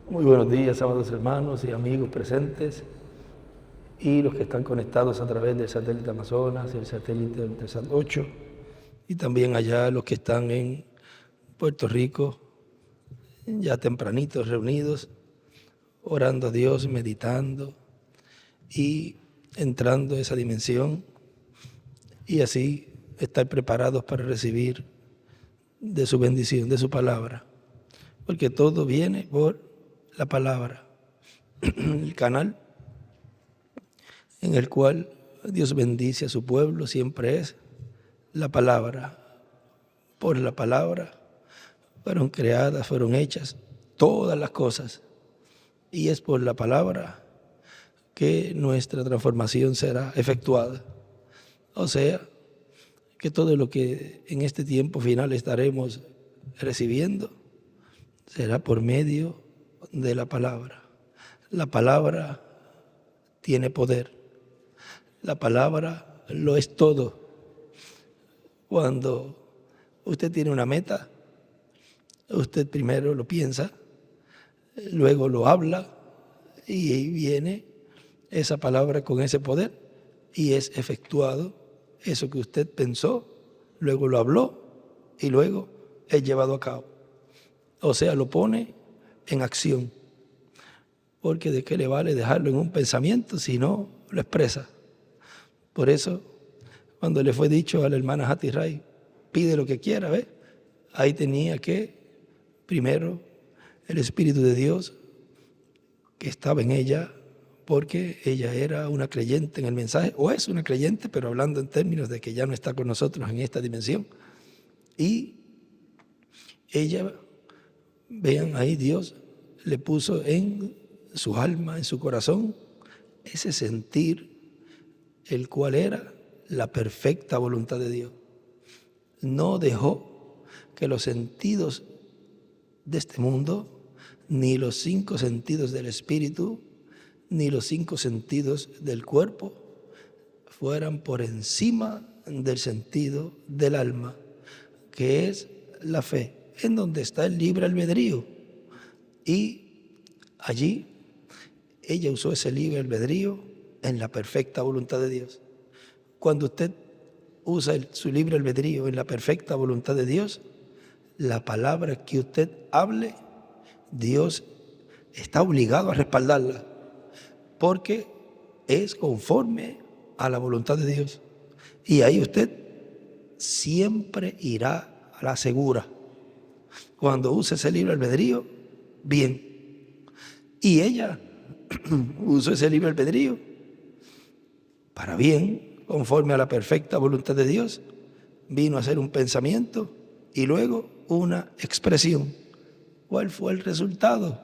Muy buenos días, amados hermanos y amigos presentes y los que están conectados a través del satélite Amazonas, el satélite Intelsat 8 y también allá los que están en Puerto Rico, ya tempranitos reunidos, orando a Dios, meditando y entrando a esa dimensión y así estar preparados para recibir de su bendición, de su palabra, porque todo viene por la palabra, el canal en el cual Dios bendice a su pueblo siempre es la palabra. Por la palabra fueron creadas, fueron hechas todas las cosas, y es por la palabra que nuestra transformación será efectuada. O sea, que todo lo que en este tiempo final estaremos recibiendo será por medio de la palabra. La palabra tiene poder. La palabra lo es todo. Cuando usted tiene una meta, usted primero lo piensa, luego lo habla y viene esa palabra con ese poder y es efectuado eso que usted pensó, luego lo habló y luego es llevado a cabo. O sea, lo pone en acción. Porque de qué le vale dejarlo en un pensamiento si no lo expresa. Por eso, cuando le fue dicho a la hermana Hattie Ray, pide lo que quiera, ¿ves? Ahí tenía que, primero, el Espíritu de Dios que estaba en ella, porque ella era una creyente en el mensaje, o es una creyente, pero hablando en términos de que ya no está con nosotros en esta dimensión. Y ella, vean ahí, Dios le puso en su alma, en su corazón, ese sentir, el cual era la perfecta voluntad de Dios. No dejó que los sentidos de este mundo, ni los 5 sentidos del espíritu, ni los 5 sentidos del cuerpo, fueran por encima del sentido del alma, que es la fe, en donde está el libre albedrío. Y allí ella usó ese libre albedrío en la perfecta voluntad de Dios. Cuando usted usa su libre albedrío en la perfecta voluntad de Dios, la palabra que usted hable, Dios está obligado a respaldarla, porque es conforme a la voluntad de Dios. Y ahí usted siempre irá a la segura. Cuando use ese libre albedrío, bien. Y ella usó ese libre albedrío para bien, conforme a la perfecta voluntad de Dios, vino a ser un pensamiento y luego una expresión. ¿Cuál fue el resultado?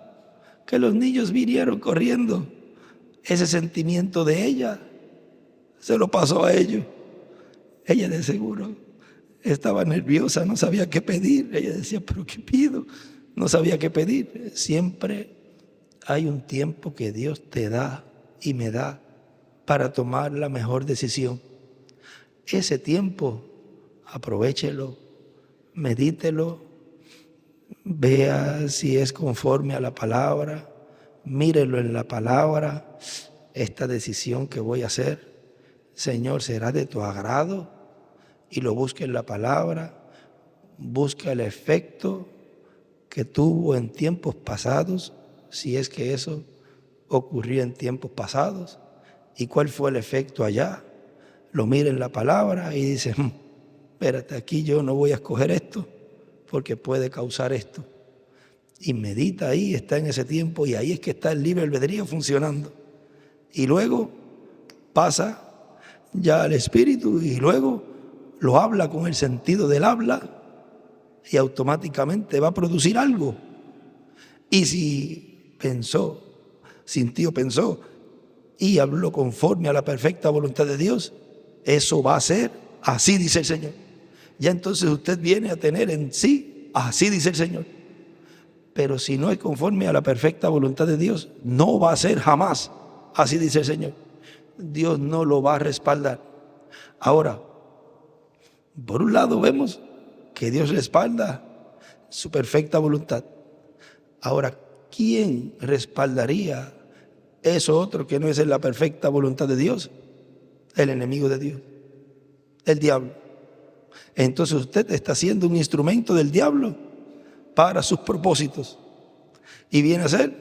Que los niños vinieron corriendo. Ese sentimiento de ella se lo pasó a ellos. Ella de seguro estaba nerviosa, no sabía qué pedir. Ella decía, ¿pero qué pido? No sabía qué pedir. Siempre hay un tiempo que Dios te da y me da para tomar la mejor decisión. Ese tiempo, aprovéchelo, medítelo, vea si es conforme a la palabra, mírelo en la palabra. Esta decisión que voy a hacer, Señor, será de tu agrado, y lo busque en la palabra. Busca el efecto que tuvo en tiempos pasados, si es que eso ocurrió en tiempos pasados, y cuál fue el efecto allá. Lo mira en la palabra y dice, espérate, aquí yo no voy a escoger esto porque puede causar esto. Y medita ahí, está en ese tiempo, y ahí es que está el libre albedrío funcionando. Y luego pasa ya al espíritu y luego lo habla con el sentido del habla y automáticamente va a producir algo. Y si pensó, sintió, pensó y habló conforme a la perfecta voluntad de Dios, eso va a ser, así dice el Señor. Ya entonces usted viene a tener en sí, así dice el Señor. Pero si no es conforme a la perfecta voluntad de Dios, no va a ser jamás, así dice el Señor. Dios no lo va a respaldar. Ahora, por un lado vemos que Dios respalda su perfecta voluntad. Ahora, ¿quién respaldaría eso otro que no es en la perfecta voluntad de Dios? El enemigo de Dios, el diablo. Entonces usted está siendo un instrumento del diablo para sus propósitos y viene a ser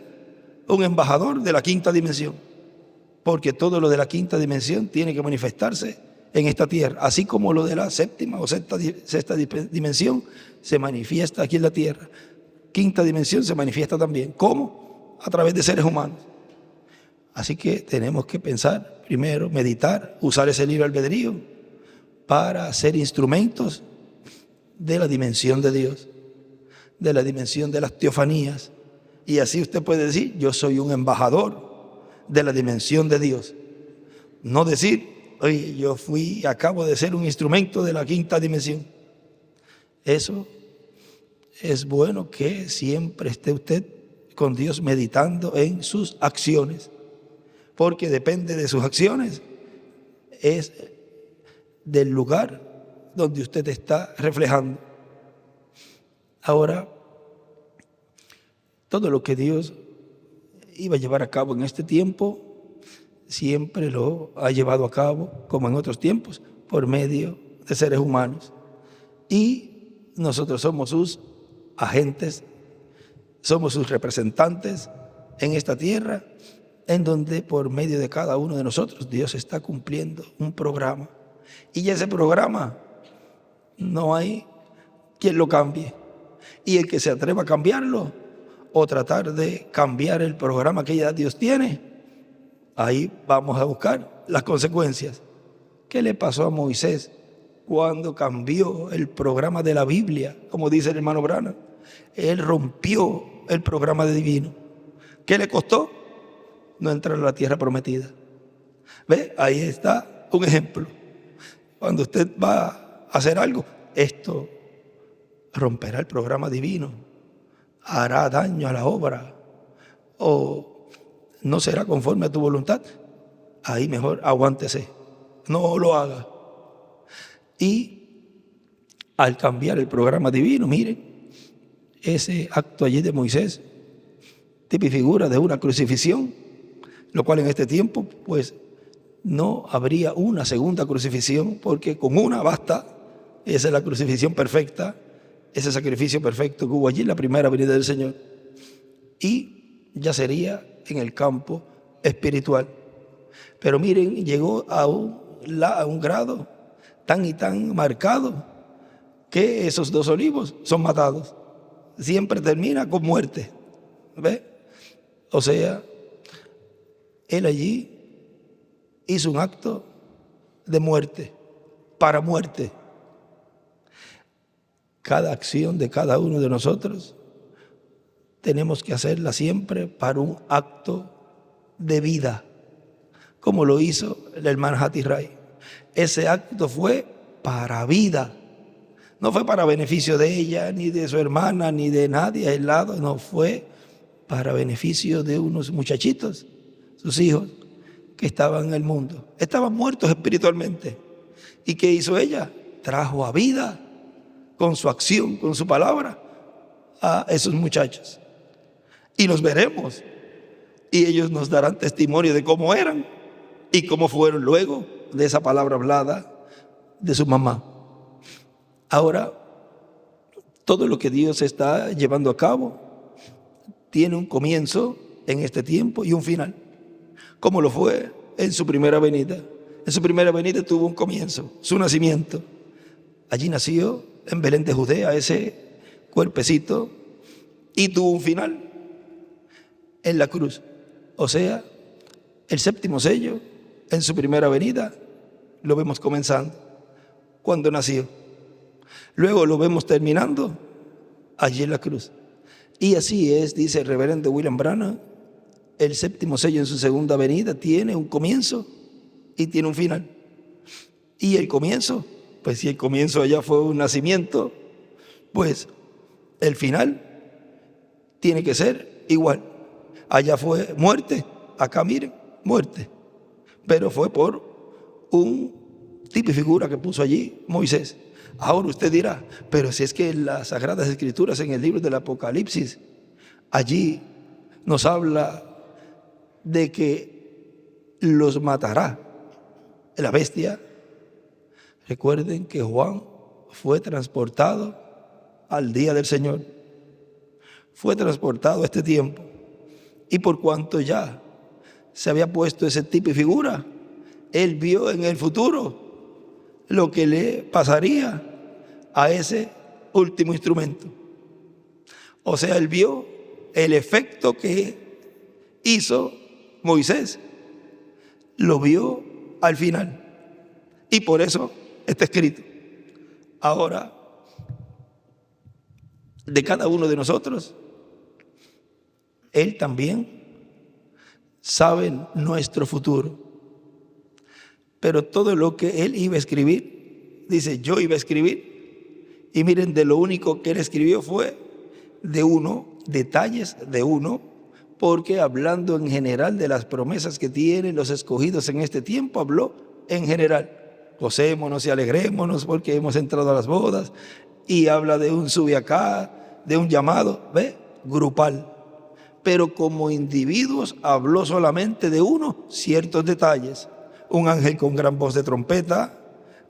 un embajador de la quinta dimensión, porque todo lo de la quinta dimensión tiene que manifestarse en esta tierra, así como lo de la séptima o sexta dimensión se manifiesta aquí en la tierra. Quinta dimensión se manifiesta también. ¿Cómo? A través de seres humanos. Así que tenemos que pensar primero, meditar, usar ese libre albedrío para ser instrumentos de la dimensión de Dios, de la dimensión de las teofanías. Y así usted puede decir, yo soy un embajador de la dimensión de Dios. No decir, oye, yo acabo de ser un instrumento de la quinta dimensión. Eso es bueno que siempre esté usted con Dios meditando en sus acciones, porque depende de sus acciones, es del lugar donde usted está reflejando. Ahora, todo lo que Dios iba a llevar a cabo en este tiempo, siempre lo ha llevado a cabo, como en otros tiempos, por medio de seres humanos. Y nosotros somos sus agentes, somos sus representantes en esta tierra, en donde por medio de cada uno de nosotros Dios está cumpliendo un programa. Y ese programa no hay quien lo cambie. Y el que se atreva a cambiarlo o tratar de cambiar el programa que ya Dios tiene, ahí vamos a buscar las consecuencias. ¿Qué le pasó a Moisés cuando cambió el programa de la Biblia? Como dice el hermano Branham, él rompió el programa divino. ¿Qué le costó? No entrar a la tierra prometida. ¿Ve? Ahí está un ejemplo. Cuando usted va a hacer algo, esto romperá el programa divino, hará daño a la obra o no será conforme a tu voluntad. Ahí mejor aguántese, no lo haga. Y al cambiar el programa divino, miren, ese acto allí de Moisés, tipo y figura de una crucifixión, lo cual en este tiempo pues no habría una segunda crucifixión, porque con una basta. Esa es la crucifixión perfecta, ese sacrificio perfecto que hubo allí en la primera venida del Señor. Y ya sería en el campo espiritual. Pero miren, llegó a un grado tan y tan marcado que esos dos olivos son matados. Siempre termina con muerte. ¿Ve? O sea, él allí hizo un acto de muerte, para muerte. Cada acción de cada uno de nosotros tenemos que hacerla siempre para un acto de vida, como lo hizo el hermano Hattie Ray. Ese acto fue para vida, no fue para beneficio de ella, ni de su hermana, ni de nadie al lado, no, fue para beneficio de unos muchachitos, sus hijos, que estaban en el mundo. Estaban muertos espiritualmente. ¿Y qué hizo ella? Trajo a vida con su acción, con su palabra, a esos muchachos. Y los veremos. Y ellos nos darán testimonio de cómo eran y cómo fueron luego de esa palabra hablada de su mamá. Ahora, todo lo que Dios está llevando a cabo tiene un comienzo en este tiempo y un final, como lo fue en su primera venida. En su primera venida tuvo un comienzo, su nacimiento. Allí nació en Belén de Judea ese cuerpecito y tuvo un final en la cruz. O sea, el séptimo sello en su primera venida lo vemos comenzando cuando nació. Luego lo vemos terminando allí en la cruz. Y así es, dice el reverendo William Branham, el séptimo sello en su segunda venida tiene un comienzo y tiene un final. Y el comienzo, pues si el comienzo allá fue un nacimiento, pues el final tiene que ser igual. Allá fue muerte, acá miren, muerte. Pero fue por un tipo y figura que puso allí Moisés. Ahora usted dirá, pero si es que en las Sagradas Escrituras, en el libro del Apocalipsis, allí nos habla de que los matará la bestia. Recuerden que Juan fue transportado al día del Señor, fue transportado a este tiempo, y por cuanto ya se había puesto ese tipo y figura, él vio en el futuro lo que le pasaría a ese último instrumento. O sea, él vio el efecto que hizo Moisés, lo vio al final, y por eso está escrito. Ahora, de cada uno de nosotros, él también sabe nuestro futuro. Pero todo lo que él iba a escribir, dice, yo iba a escribir, y miren, de lo único que él escribió fue de uno, detalles de uno, porque hablando en general de las promesas que tienen los escogidos en este tiempo, habló en general. Gocémonos y alegrémonos porque hemos entrado a las bodas, y habla de un sube acá, de un llamado, ¿ve? Grupal. Pero como individuos habló solamente de uno, ciertos detalles. Un ángel con gran voz de trompeta,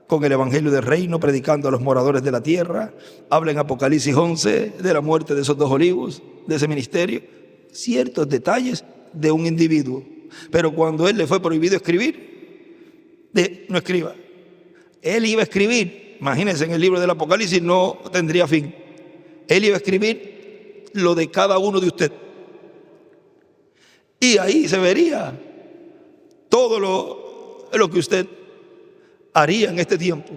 con el evangelio del reino, predicando a los moradores de la tierra. Habla en Apocalipsis 11 de la muerte de esos 2 olivos, de ese ministerio. Ciertos detalles de un individuo. Pero cuando él le fue prohibido escribir, no escriba. Él iba a escribir, imagínense, en el libro del Apocalipsis no tendría fin. Él iba a escribir lo de cada uno de ustedes. Y ahí se vería todo lo que usted haría en este tiempo.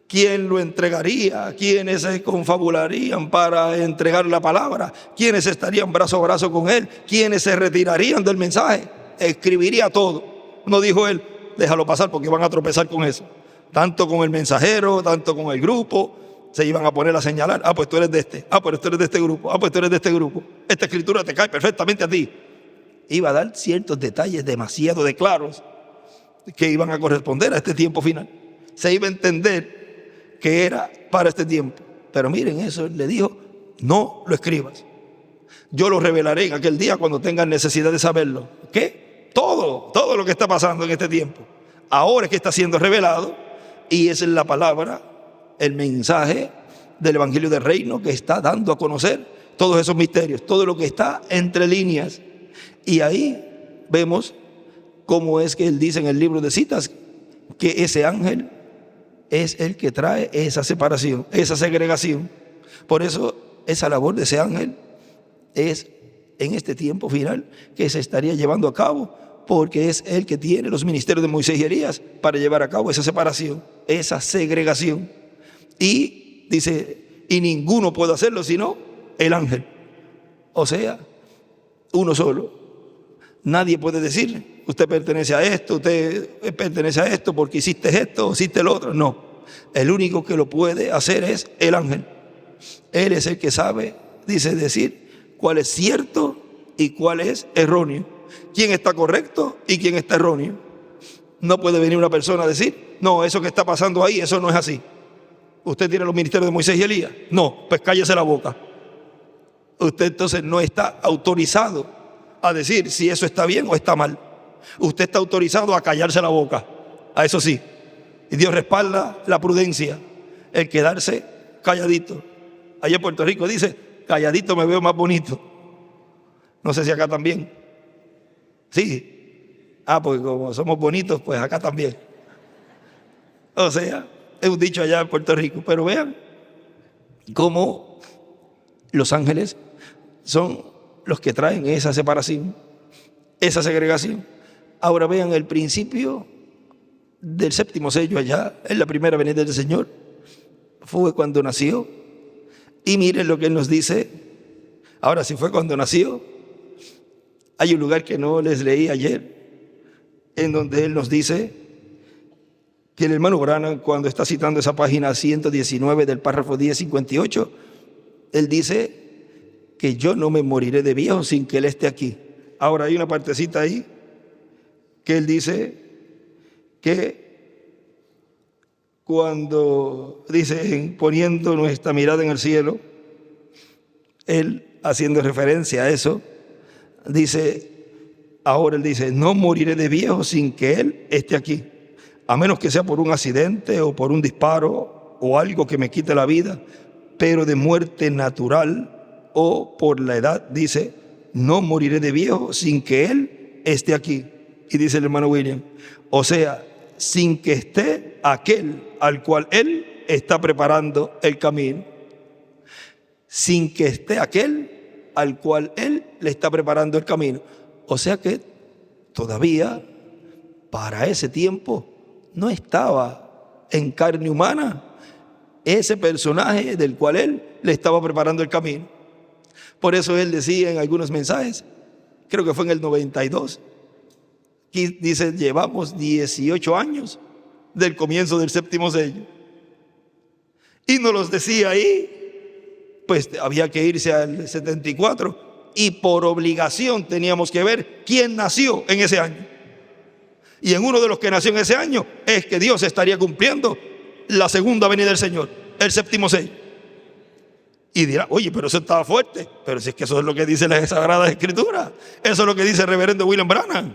¿Quién lo entregaría? ¿Quiénes se confabularían para entregar la palabra? ¿Quiénes estarían brazo a brazo con él? ¿Quiénes se retirarían del mensaje? Escribiría todo. No dijo él, déjalo pasar porque van a tropezar con eso. Tanto con el mensajero, tanto con el grupo, se iban a poner a señalar, pues tú eres de este, pues tú eres de este grupo, pues tú eres de este grupo. Esta escritura te cae perfectamente a ti. Iba a dar ciertos detalles demasiado de claros que iban a corresponder a este tiempo final. Se iba a entender que era para este tiempo. Pero miren, eso le dijo, no lo escribas. Yo lo revelaré en aquel día cuando tengan necesidad de saberlo. ¿Qué? Todo lo que está pasando en este tiempo. Ahora es que está siendo revelado, y esa es la palabra, el mensaje del evangelio del reino que está dando a conocer todos esos misterios, todo lo que está entre líneas. Y ahí vemos cómo es que él dice en el libro de citas que ese ángel es el que trae esa separación, esa segregación. Por eso esa labor de ese ángel es en este tiempo final que se estaría llevando a cabo, porque es el que tiene los ministerios de Moisés y Elías para llevar a cabo esa separación, esa segregación. Y dice, y ninguno puede hacerlo sino el ángel. O sea, uno solo. Nadie puede decir, usted pertenece a esto, usted pertenece a esto porque hiciste esto o hiciste lo otro. No, el único que lo puede hacer es el ángel. Él es el que sabe, dice, decir cuál es cierto y cuál es erróneo, quién está correcto y quién está erróneo. No puede venir una persona a decir, no, eso que está pasando ahí, eso no es así. ¿Usted tiene los ministerios de Moisés y Elías? No, pues cállese la boca. Usted entonces no está autorizado a decir si eso está bien o está mal. Usted está autorizado a callarse la boca, a eso sí. Y Dios respalda la prudencia, el quedarse calladito. Allá en Puerto Rico dice, calladito me veo más bonito. No sé si acá también. Sí. Porque como somos bonitos, pues acá también. O sea, es un dicho allá en Puerto Rico. Pero vean cómo los ángeles son los que traen esa separación, esa segregación. Ahora vean el principio del 7º sello allá, en la primera venida del Señor, fue cuando nació. Y miren lo que Él nos dice. Ahora, si fue cuando nació, hay un lugar que no les leí ayer, en donde Él nos dice que el hermano Branham, cuando está citando esa página 119 del párrafo 1058, Él dice que yo no me moriré de viejo sin que Él esté aquí. Ahora hay una partecita ahí que Él dice que cuando dice poniendo nuestra mirada en el cielo, Él haciendo referencia a eso, ahora él dice, no moriré de viejo sin que él esté aquí, a menos que sea por un accidente o por un disparo o algo que me quite la vida, pero de muerte natural o por la edad, dice, no moriré de viejo sin que él esté aquí. Y dice el hermano William, o sea, sin que esté aquel al cual él está preparando el camino. Sin que esté aquel al cual él le está preparando el camino. O sea que todavía para ese tiempo no estaba en carne humana ese personaje del cual él le estaba preparando el camino. Por eso él decía en algunos mensajes, creo que fue en el 92, que dice, llevamos 18 años del comienzo del séptimo sello. Y nos los decía ahí, pues había que irse al 74 y por obligación teníamos que ver quién nació en ese año. Y en uno de los que nació en ese año es que Dios estaría cumpliendo la segunda venida del Señor, el séptimo sello. Y dirá, oye, pero eso estaba fuerte. Pero si es que eso es lo que dice la Sagrada Escritura. Eso es lo que dice el reverendo William Branham,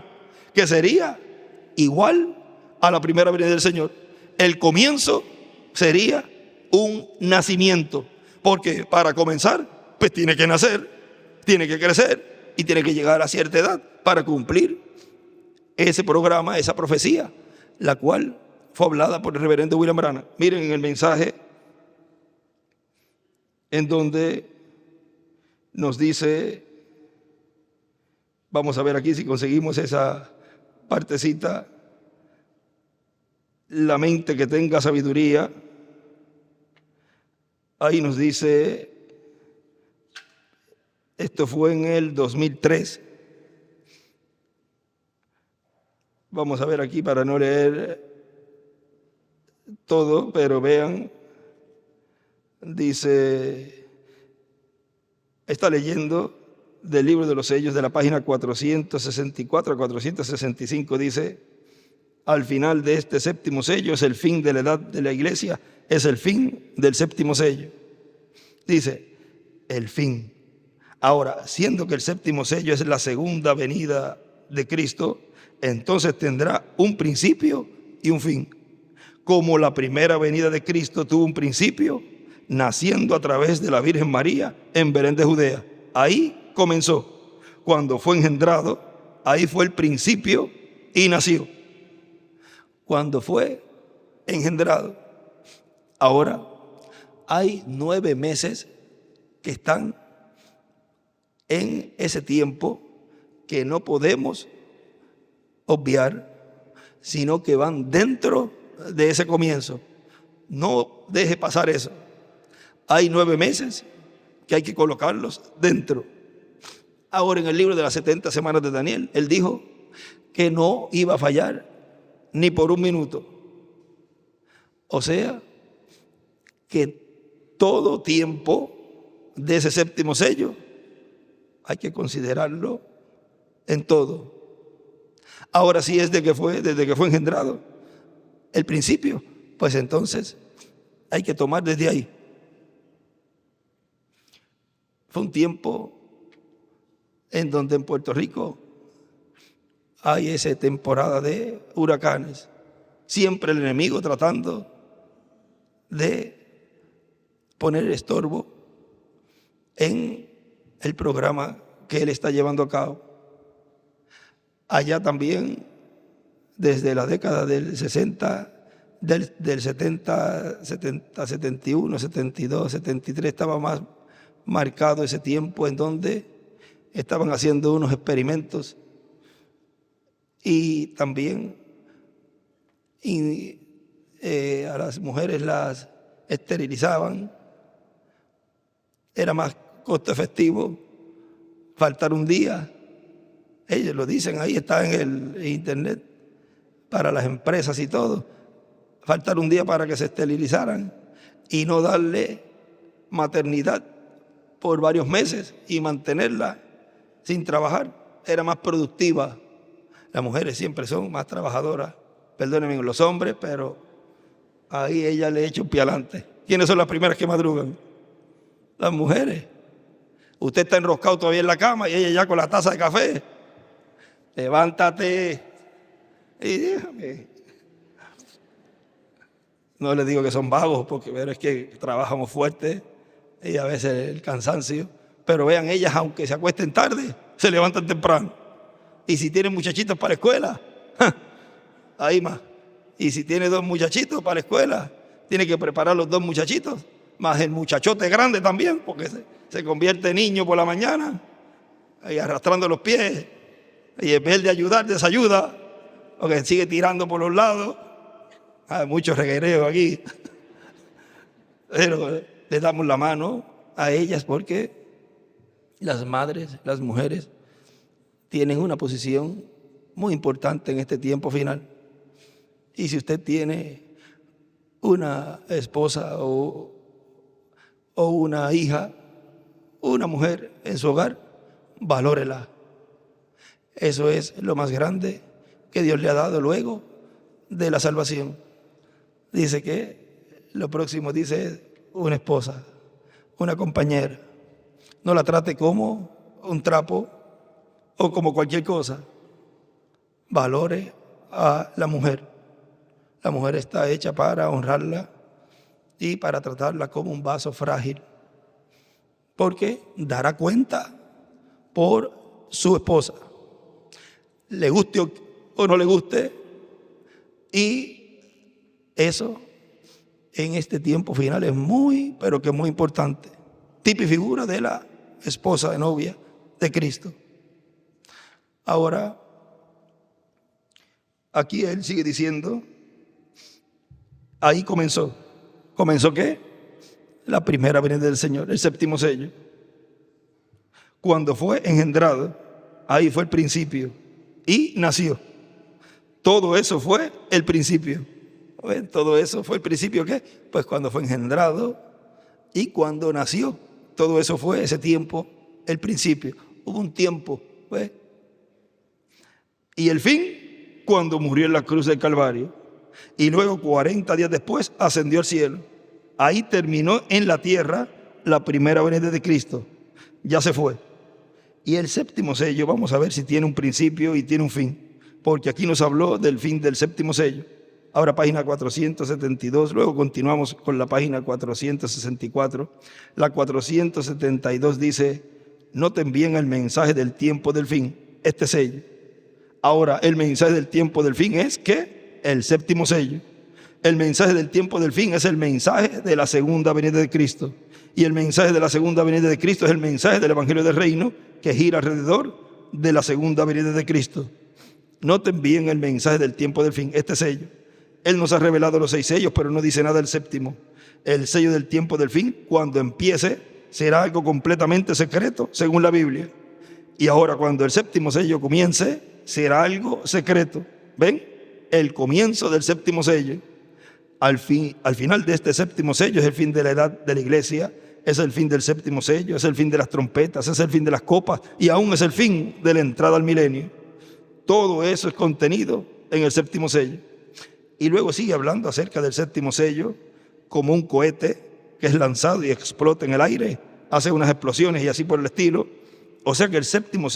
que sería igual a la primera venida del Señor. El comienzo sería un nacimiento, porque para comenzar, pues tiene que nacer, tiene que crecer y tiene que llegar a cierta edad para cumplir ese programa, esa profecía, la cual fue hablada por el reverendo William Branham. Miren en el mensaje en donde nos dice, vamos a ver aquí si conseguimos esa partecita, la mente que tenga sabiduría. Ahí nos dice, esto fue en el 2003. Vamos a ver aquí para no leer todo, pero vean, dice, está leyendo del libro de los sellos de la página 464 a 465, dice, al final de este séptimo sello es el fin de la edad de la iglesia, es el fin del séptimo sello. Dice, el fin. Ahora, siendo que el séptimo sello es la segunda venida de Cristo, entonces tendrá un principio y un fin. Como la primera venida de Cristo tuvo un principio, naciendo a través de la Virgen María en Belén de Judea. Ahí comenzó. Cuando fue engendrado, ahí fue el principio y nació. Cuando fue engendrado. Ahora, hay 9 meses que están en ese tiempo que no podemos obviar, sino que van dentro de ese comienzo. No deje pasar eso. Hay 9 meses que hay que colocarlos dentro. Ahora, en el libro de las 70 semanas de Daniel, él dijo que no iba a fallar ni por un minuto. O sea, que todo tiempo de ese séptimo sello hay que considerarlo en todo. Ahora, si es desde que fue engendrado el principio, pues entonces hay que tomar desde ahí. Fue un tiempo en donde en Puerto Rico hay esa temporada de huracanes. Siempre el enemigo tratando de poner estorbo en el programa que él está llevando a cabo. Allá también, desde la década del 60, del 70, 71, 72, 73, estaba más marcado ese tiempo en donde estaban haciendo unos experimentos y también a las mujeres las esterilizaban. Era más costo efectivo faltar un día. Ellos lo dicen, ahí está en el internet, para las empresas y todo. Faltar un día para que se esterilizaran y no darle maternidad por varios meses y mantenerla sin trabajar. Era más productiva. Las mujeres siempre son más trabajadoras. Perdónenme los hombres, pero ahí ella le echa un pie adelante. ¿Quiénes son las primeras que madrugan? Las mujeres. Usted está enroscado todavía en la cama y ella ya con la taza de café. Levántate y déjame. No les digo que son vagos, porque pero es que trabajamos fuerte y a veces el cansancio. Pero vean, ellas, aunque se acuesten tarde, se levantan temprano. Y si tienen muchachitos para la escuela, ahí más. Y si tiene 2 muchachitos para la escuela, tiene que preparar los 2 muchachitos, más el muchachote grande también, porque se convierte en niño por la mañana, ahí arrastrando los pies, y en vez de ayudar, desayuda, porque sigue tirando por los lados. Hay mucho reguereo aquí. Pero le damos la mano a ellas porque las madres, las mujeres, tienen una posición muy importante en este tiempo final. Y si usted tiene una esposa o una hija, una mujer en su hogar, valórela. Eso es lo más grande que Dios le ha dado luego de la salvación. Dice que lo próximo dice es una esposa, una compañera. No la trate como un trapo o como cualquier cosa. Valore a la mujer. La mujer está hecha para honrarla y para tratarla como un vaso frágil, porque dará cuenta por su esposa, le guste o no le guste, y eso en este tiempo final es muy, pero que muy importante. Tipo y figura de la esposa de novia de Cristo. Ahora, aquí él sigue diciendo, ahí comenzó. ¿Comenzó qué? La primera venida del Señor, el 7º sello. Cuando fue engendrado, ahí fue el principio y nació. Todo eso fue el principio. Todo eso fue el principio, ¿qué? Pues cuando fue engendrado y cuando nació. Todo eso fue ese tiempo, el principio. Hubo un tiempo, ¿ves? Y el fin, cuando murió en la cruz del Calvario. Y luego 40 días después ascendió al cielo. Ahí terminó en la tierra la primera venida de Cristo. Ya se fue. Y el 7º sello, vamos a ver si tiene un principio y tiene un fin. Porque aquí nos habló del fin del 7º sello. Ahora página 472, luego continuamos con la página 464. La 472 dice, noten bien el mensaje del tiempo del fin, este sello. Ahora, el mensaje del tiempo del fin es que el 7º sello. El mensaje del tiempo del fin es el mensaje de la segunda venida de Cristo. Y el mensaje de la segunda venida de Cristo es el mensaje del Evangelio del Reino que gira alrededor de la segunda venida de Cristo. Noten bien el mensaje del tiempo del fin, este sello. Él nos ha revelado los 6 sellos, pero no dice nada del 7º. El sello del tiempo del fin, cuando empiece, será algo completamente secreto, según la Biblia. Y ahora, cuando el 7º sello comience, será algo secreto. ¿Ven? El comienzo del 7º sello. Al final de este 7º sello es el fin de la edad de la iglesia, es el fin del 7º sello, es el fin de las trompetas, es el fin de las copas y aún es el fin de la entrada al milenio. Todo eso es contenido en el 7º sello. Y luego sigue hablando acerca del 7º sello como un cohete que es lanzado y explota en el aire, hace unas explosiones y así por el estilo. O sea que el 7º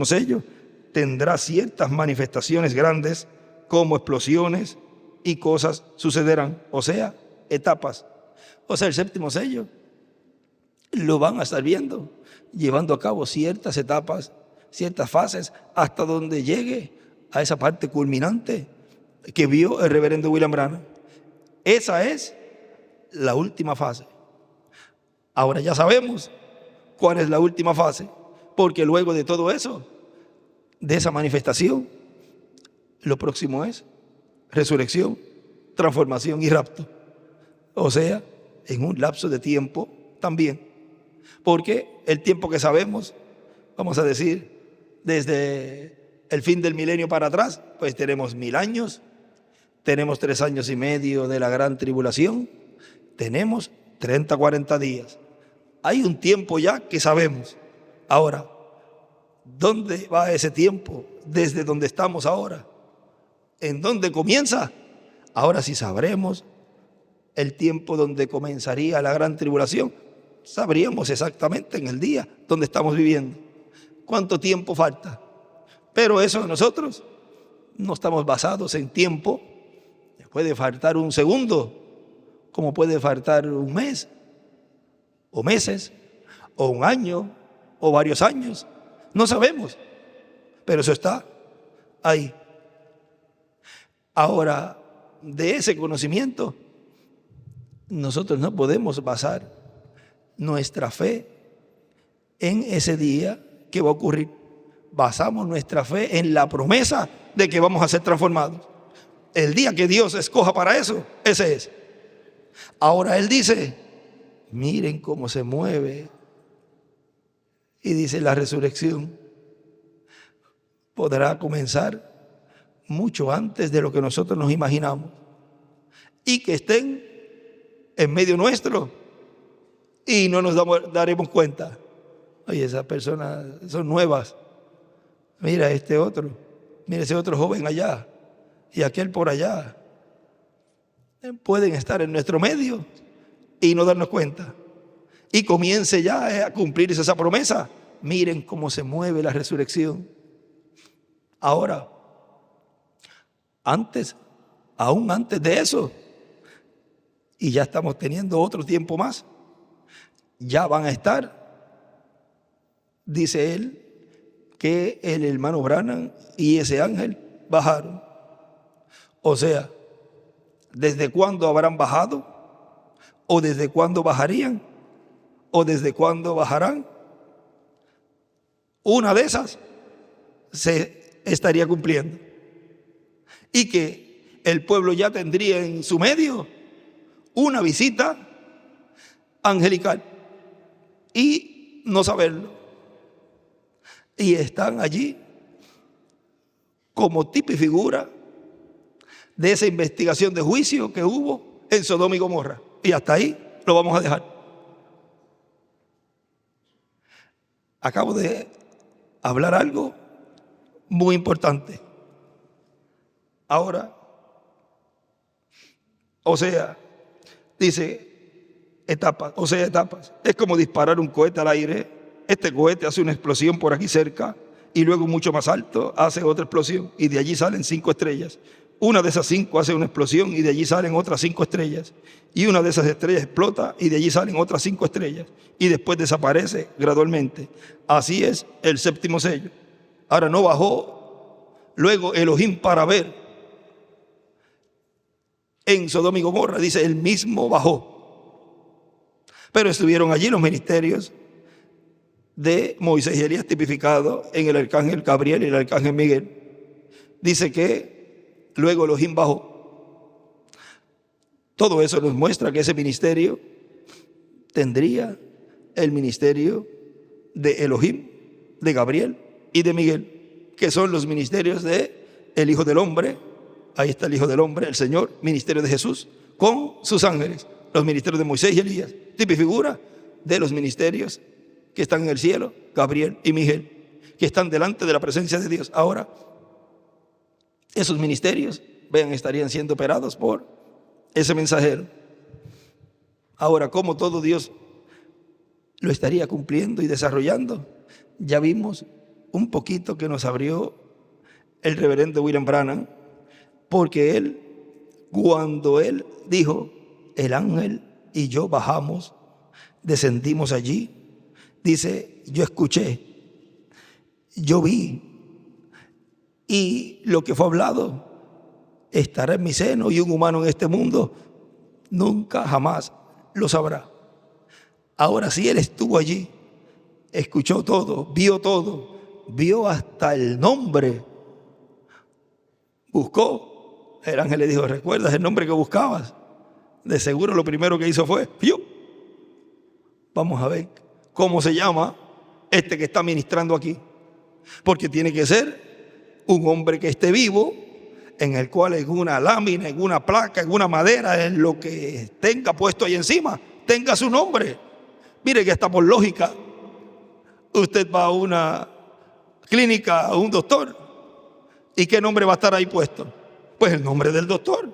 sello tendrá ciertas manifestaciones grandes como explosiones y cosas sucederán, o sea, etapas. O sea, el 7º sello lo van a estar viendo, llevando a cabo ciertas etapas, ciertas fases, hasta donde llegue a esa parte culminante que vio el reverendo William Branham. Esa es la última fase. Ahora ya sabemos cuál es la última fase, porque luego de todo eso, de esa manifestación, lo próximo es resurrección, transformación y rapto. O sea, en un lapso de tiempo también. Porque el tiempo que sabemos, vamos a decir, desde el fin del milenio para atrás, pues tenemos 1000 años, tenemos 3 años y medio de la gran tribulación, tenemos 30, 40 días. Hay un tiempo ya que sabemos. Ahora, ¿dónde va ese tiempo? Desde donde estamos ahora. ¿En dónde comienza? Ahora sí sabremos el tiempo donde comenzaría la gran tribulación. sabríamos exactamente en el día donde estamos viviendo cuánto tiempo falta. Pero eso nosotros no estamos basados en tiempo. Puede faltar un segundo, como puede faltar un mes, o meses, o un año, o varios años. No sabemos, pero eso está ahí. Ahora, de ese conocimiento, nosotros no podemos basar nuestra fe en ese día que va a ocurrir. Basamos nuestra fe en la promesa de que vamos a ser transformados. El día que Dios escoja para eso, ese es. Ahora Él dice, miren cómo se mueve. Y dice, la resurrección podrá comenzar mucho antes de lo que nosotros nos imaginamos. Y que estén en medio nuestro y no nos daremos cuenta. Oye, esas personas son nuevas. Mira este otro, mira ese otro joven allá y aquel por allá. Pueden estar en nuestro medio y no darnos cuenta. Y comience ya a cumplirse esa promesa. Miren cómo se mueve la resurrección. Ahora, aún antes de eso, y ya estamos teniendo otro tiempo más, ya van a estar, dice él, que el hermano Branham y ese ángel bajaron. O sea, ¿desde cuándo habrán bajado? ¿O desde cuándo bajarían? ¿O desde cuándo bajarán? Una de esas se estaría cumpliendo. Y que el pueblo ya tendría en su medio una visita angelical y no saberlo. Y están allí como tipo y figura de esa investigación de juicio que hubo en Sodoma y Gomorra. Y hasta ahí lo vamos a dejar. Acabo de hablar algo muy importante. Ahora, o sea, dice etapas, o sea, etapas. Es como disparar un cohete al aire. Este cohete hace una explosión por aquí cerca y luego mucho más alto hace otra explosión y de allí salen 5 estrellas. Una de esas 5 hace una explosión y de allí salen otras 5 estrellas. Y una de esas estrellas explota y de allí salen otras 5 estrellas. Y después desaparece gradualmente. Así es el séptimo sello. Ahora no bajó luego Elohim para ver en Sodoma y Gomorra. Dice, él mismo bajó. Pero estuvieron allí los ministerios de Moisés y Elías tipificado en el arcángel Gabriel y el arcángel Miguel. Dice que luego Elohim bajó. Todo eso nos muestra que ese ministerio tendría el ministerio de Elohim, de Gabriel y de Miguel, que son los ministerios de el Hijo del Hombre. Ahí está el Hijo del Hombre, el Señor, ministerio de Jesús, con sus ángeles. Los ministerios de Moisés y Elías, tipo y figura de los ministerios que están en el cielo, Gabriel y Miguel, que están delante de la presencia de Dios. Ahora, esos ministerios, vean, estarían siendo operados por ese mensajero. Ahora, ¿cómo todo Dios lo estaría cumpliendo y desarrollando? Ya vimos un poquito que nos abrió el reverendo William Branham, porque él, cuando él dijo, el ángel y yo bajamos, descendimos allí, dice, yo escuché, yo vi, y lo que fue hablado estará en mi seno, y un humano en este mundo nunca jamás lo sabrá. Ahora, si él estuvo allí, escuchó todo, vio hasta el nombre, buscó, el ángel le dijo, ¿recuerdas el nombre que buscabas? De seguro lo primero que hizo fue, yo. Vamos a ver cómo se llama este que está ministrando aquí, porque tiene que ser un hombre que esté vivo, en el cual en una lámina, en una placa, en una madera, en lo que tenga puesto ahí encima, tenga su nombre. Mire que hasta por lógica, usted va a una clínica, a un doctor, ¿y qué nombre va a estar ahí puesto? Pues el nombre del doctor,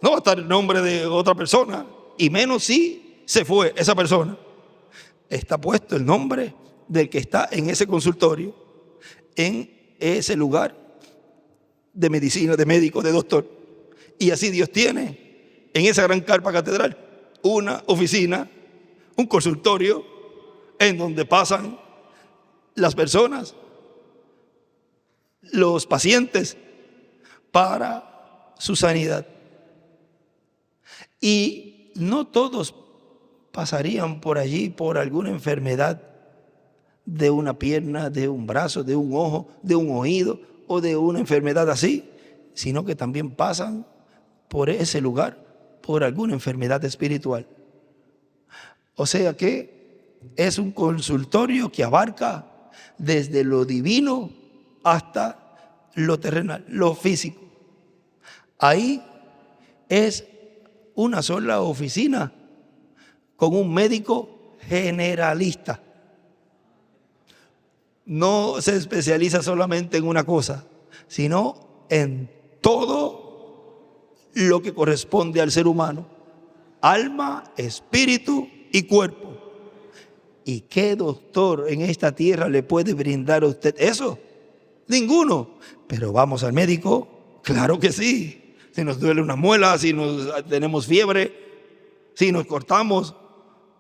no va a estar el nombre de otra persona, y menos si se fue esa persona. está puesto el nombre del que está en ese consultorio, en ese lugar de medicina, de médico, de doctor. Y así Dios tiene en esa gran carpa catedral una oficina, un consultorio en donde pasan las personas, los pacientes, para su sanidad. Y no todos pasarían por allí por alguna enfermedad de una pierna, de un brazo, de un ojo, de un oído o de una enfermedad así, sino que también pasan por ese lugar por alguna enfermedad espiritual. O sea que es un consultorio que abarca desde lo divino hasta lo terrenal, lo físico. Ahí es una sola oficina con un médico generalista. No se especializa solamente en una cosa, sino en todo lo que corresponde al ser humano: alma, espíritu y cuerpo. ¿Y qué doctor en esta tierra le puede brindar a usted eso? Ninguno. Pero vamos al médico, claro que sí. Si nos duele una muela, si tenemos fiebre, si nos cortamos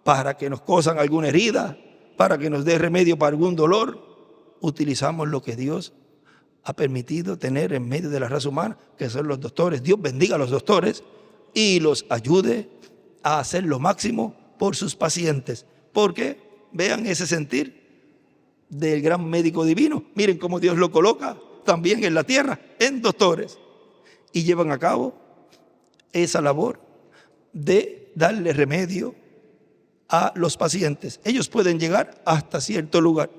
para que nos cosan alguna herida, para que nos dé remedio para algún dolor, utilizamos lo que Dios ha permitido tener en medio de la raza humana, que son los doctores. Dios bendiga a los doctores y los ayude a hacer lo máximo por sus pacientes. Porque vean ese sentir del gran médico divino. Miren cómo Dios lo coloca también en la tierra, en doctores. Y llevan a cabo esa labor de darle remedio a los pacientes. Ellos pueden llegar hasta cierto lugar,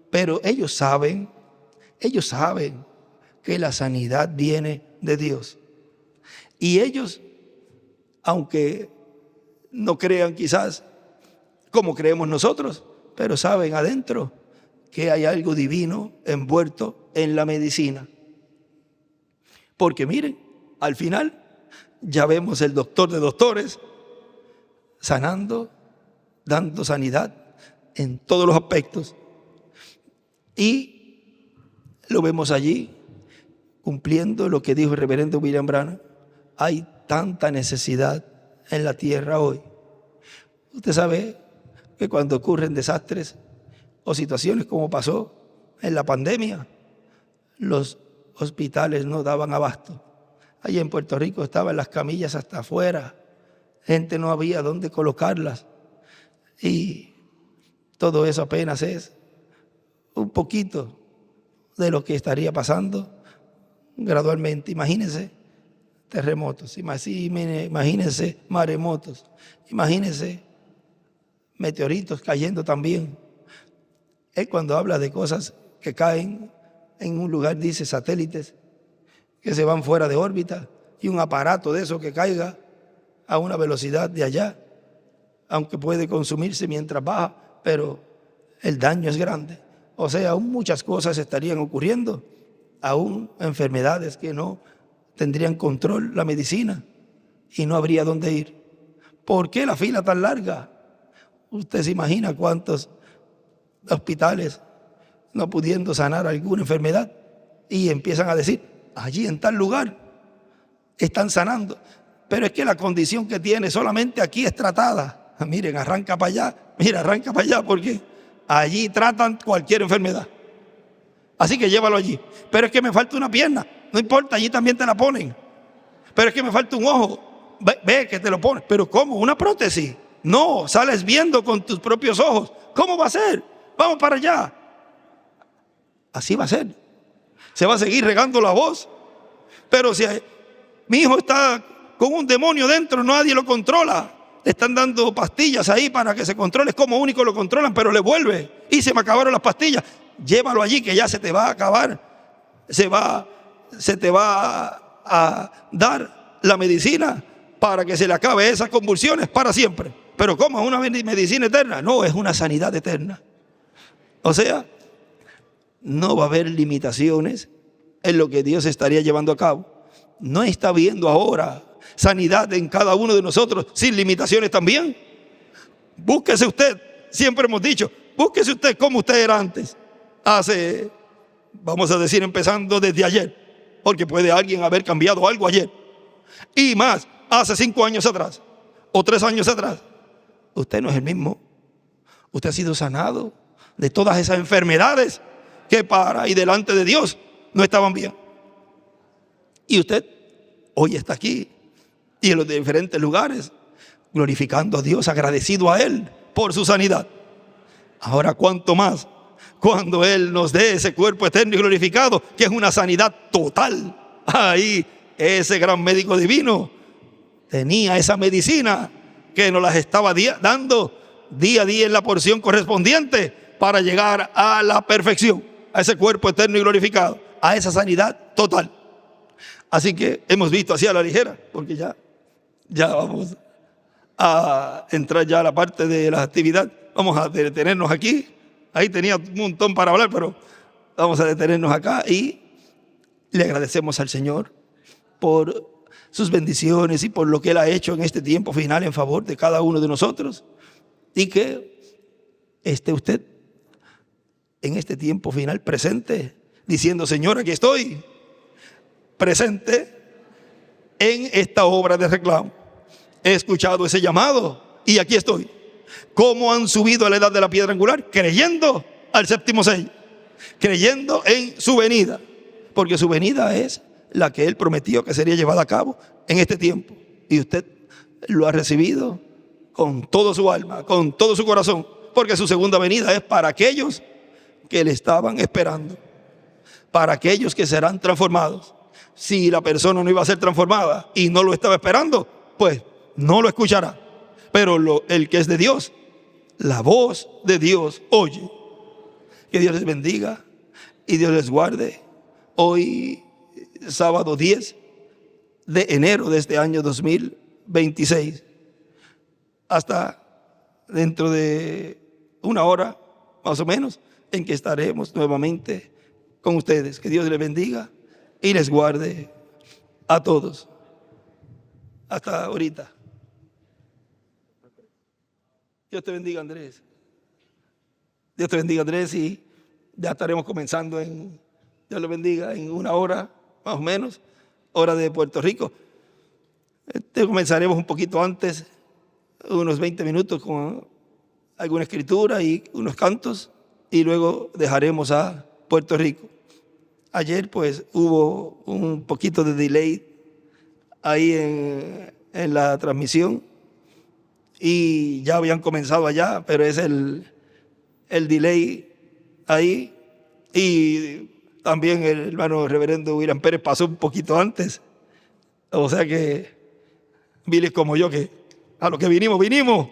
pero ellos saben que la sanidad viene de Dios. Y ellos, aunque no crean quizás como creemos nosotros, pero saben adentro que hay algo divino envuelto en la medicina. Porque miren, al final ya vemos el doctor de doctores sanando, dando sanidad en todos los aspectos. Y lo vemos allí cumpliendo lo que dijo el reverendo William Branham. Hay tanta necesidad en la tierra hoy. Usted sabe que cuando ocurren desastres o situaciones como pasó en la pandemia, los hospitales no daban abasto. Allí en Puerto Rico estaban las camillas hasta afuera, gente no había dónde colocarlas, y todo eso apenas es un poquito de lo que estaría pasando gradualmente. Imagínense terremotos, imagínense maremotos, imagínense meteoritos cayendo también. Él cuando habla de cosas que caen en un lugar dice satélites que se van fuera de órbita y un aparato de eso que caiga a una velocidad de allá, aunque puede consumirse mientras baja, pero el daño es grande. O sea, aún muchas cosas estarían ocurriendo, aún enfermedades que no tendrían control la medicina y no habría dónde ir. ¿Por qué la fila tan larga? Usted se imagina cuántos hospitales no pudiendo sanar alguna enfermedad y empiezan a decir, allí en tal lugar están sanando, pero es que la condición que tiene solamente aquí es tratada. Miren, arranca para allá, mira, arranca para allá, porque allí tratan cualquier enfermedad. Así que llévalo allí. Pero es que me falta una pierna, no importa, allí también te la ponen. Pero es que me falta un ojo, ve que te lo pones. Pero ¿cómo? ¿Una prótesis? No, sales viendo con tus propios ojos. ¿Cómo va a ser? Vamos para allá. Así va a ser. Se va a seguir regando la voz. Pero si mi hijo está con un demonio dentro, nadie lo controla. Le están dando pastillas ahí para que se controle. Es como único lo controlan, pero le vuelve. Y se me acabaron las pastillas. Llévalo allí que ya se te va a acabar. Se te va a dar la medicina para que se le acabe esas convulsiones para siempre. Pero ¿cómo? ¿Es una medicina eterna? No, es una sanidad eterna. O sea, no va a haber limitaciones en lo que Dios estaría llevando a cabo. No está habiendo ahora sanidad en cada uno de nosotros sin limitaciones también. Búsquese usted siempre hemos dicho, búsquese usted como usted era antes, hace, vamos a decir, empezando desde ayer, porque puede alguien haber cambiado algo ayer, y más, hace 5 años atrás, o 3 años atrás. Usted no es el mismo. Usted ha sido sanado de todas esas enfermedades que para y delante de Dios no estaban bien. Y usted hoy está aquí y en los diferentes lugares, glorificando a Dios, agradecido a Él por su sanidad. Ahora, ¿cuánto más cuando Él nos dé ese cuerpo eterno y glorificado, que es una sanidad total? Ahí ese gran médico divino tenía esa medicina que nos las estaba dando día a día en la porción correspondiente para llegar a la perfección, a ese cuerpo eterno y glorificado, a esa sanidad total. Así que hemos visto así a la ligera, porque ya vamos a entrar ya a la parte de la actividad. Vamos a detenernos aquí. Ahí tenía un montón para hablar, pero vamos a detenernos acá y le agradecemos al Señor por sus bendiciones y por lo que Él ha hecho en este tiempo final en favor de cada uno de nosotros, y que esté usted en este tiempo final presente, diciendo: Señor, aquí estoy, presente en esta obra de reclamo. He escuchado ese llamado y aquí estoy. ¿Cómo han subido a la edad de la piedra angular? Creyendo al séptimo sello, creyendo en su venida, porque su venida es la que Él prometió que sería llevada a cabo en este tiempo. Y usted lo ha recibido con todo su alma, con todo su corazón, porque su segunda venida es para aquellos que le estaban esperando, para aquellos que serán transformados. Si la persona no iba a ser transformada y no lo estaba esperando, pues no lo escuchará. Pero el que es de Dios, la voz de Dios oye. Que Dios les bendiga y Dios les guarde. Hoy, sábado 10 de enero de este año 2026, hasta dentro de una hora más o menos, en que estaremos nuevamente con ustedes. Que Dios les bendiga y les guarde a todos. Hasta ahorita. Dios te bendiga, Andrés. Dios te bendiga, Andrés, y ya estaremos comenzando Dios lo bendiga, en una hora más o menos, hora de Puerto Rico. Comenzaremos un poquito antes, unos 20 minutos con alguna escritura y unos cantos, y luego dejaremos a Puerto Rico. Ayer pues hubo un poquito de delay ahí en la transmisión, y ya habían comenzado allá, pero es el delay ahí. Y también el hermano reverendo William Pérez pasó un poquito antes. O sea que miles como yo, que a lo que vinimos.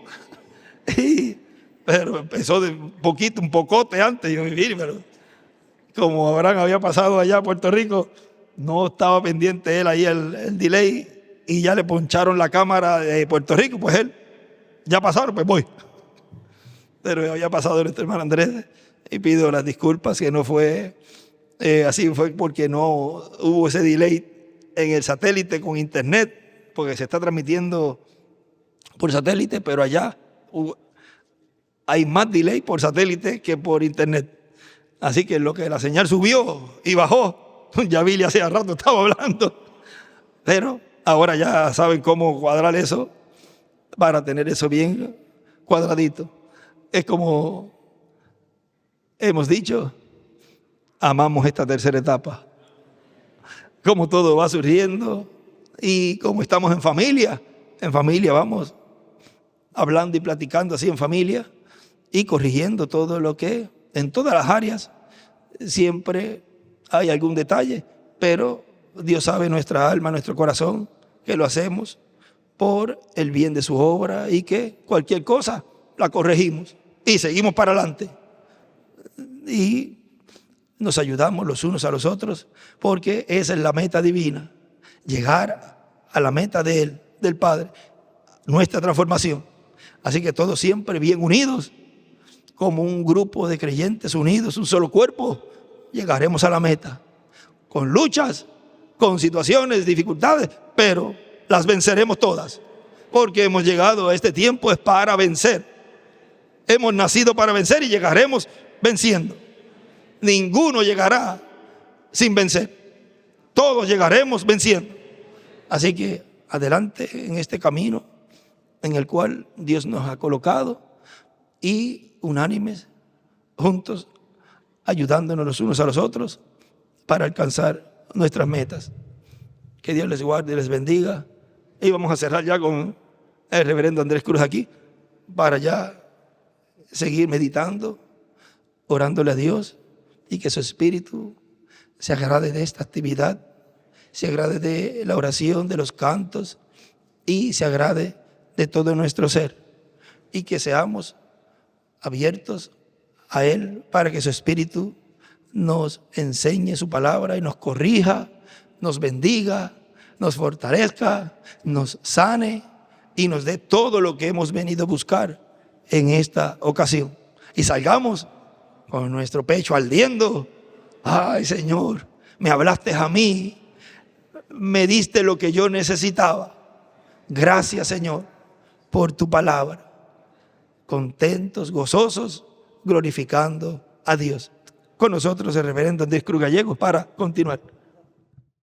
Pero empezó de un pocote antes. Yo vine, pero como Abraham había pasado allá a Puerto Rico, no estaba pendiente él ahí el delay, y ya le poncharon la cámara de Puerto Rico, pues él, ya pasaron, pues voy. Pero había pasado nuestro hermano Andrés, y pido las disculpas que no fue así, fue porque no hubo ese delay en el satélite con internet, porque se está transmitiendo por satélite, pero allá hay más delay por satélite que por internet. Así que lo que la señal subió y bajó, ya Billy hacía rato estaba hablando, pero ahora ya saben cómo cuadrar eso para tener eso bien cuadradito. Es como hemos dicho, amamos esta tercera etapa. Como todo va surgiendo y como estamos en familia vamos hablando y platicando así en familia y corrigiendo todo lo que en todas las áreas siempre hay algún detalle, pero Dios sabe nuestra alma, nuestro corazón, que lo hacemos por el bien de su obra y que cualquier cosa la corregimos y seguimos para adelante. Y nos ayudamos los unos a los otros, porque esa es la meta divina, llegar a la meta de Él, del Padre, nuestra transformación. Así que todos siempre bien unidos, como un grupo de creyentes unidos, un solo cuerpo, llegaremos a la meta, con luchas, con situaciones, dificultades, pero las venceremos todas, porque hemos llegado a este tiempo es para vencer. Hemos nacido para vencer y llegaremos venciendo. Ninguno llegará sin vencer. Todos llegaremos venciendo. Así que adelante en este camino en el cual Dios nos ha colocado y unánimes, juntos, ayudándonos los unos a los otros para alcanzar nuestras metas. Que Dios les guarde y les bendiga. Y vamos a cerrar ya con el reverendo Andrés Cruz aquí para ya seguir meditando, orándole a Dios y que su espíritu se agrade de esta actividad, se agrade de la oración, de los cantos y se agrade de todo nuestro ser y que seamos abiertos a Él para que su espíritu nos enseñe su palabra y nos corrija, nos bendiga, nos fortalezca, nos sane y nos dé todo lo que hemos venido a buscar en esta ocasión. Y salgamos con nuestro pecho ardiendo. Ay, Señor, me hablaste a mí, me diste lo que yo necesitaba. Gracias, Señor, por tu palabra. Contentos, gozosos, glorificando a Dios. Con nosotros el reverendo Andrés Cruz Gallegos para continuar.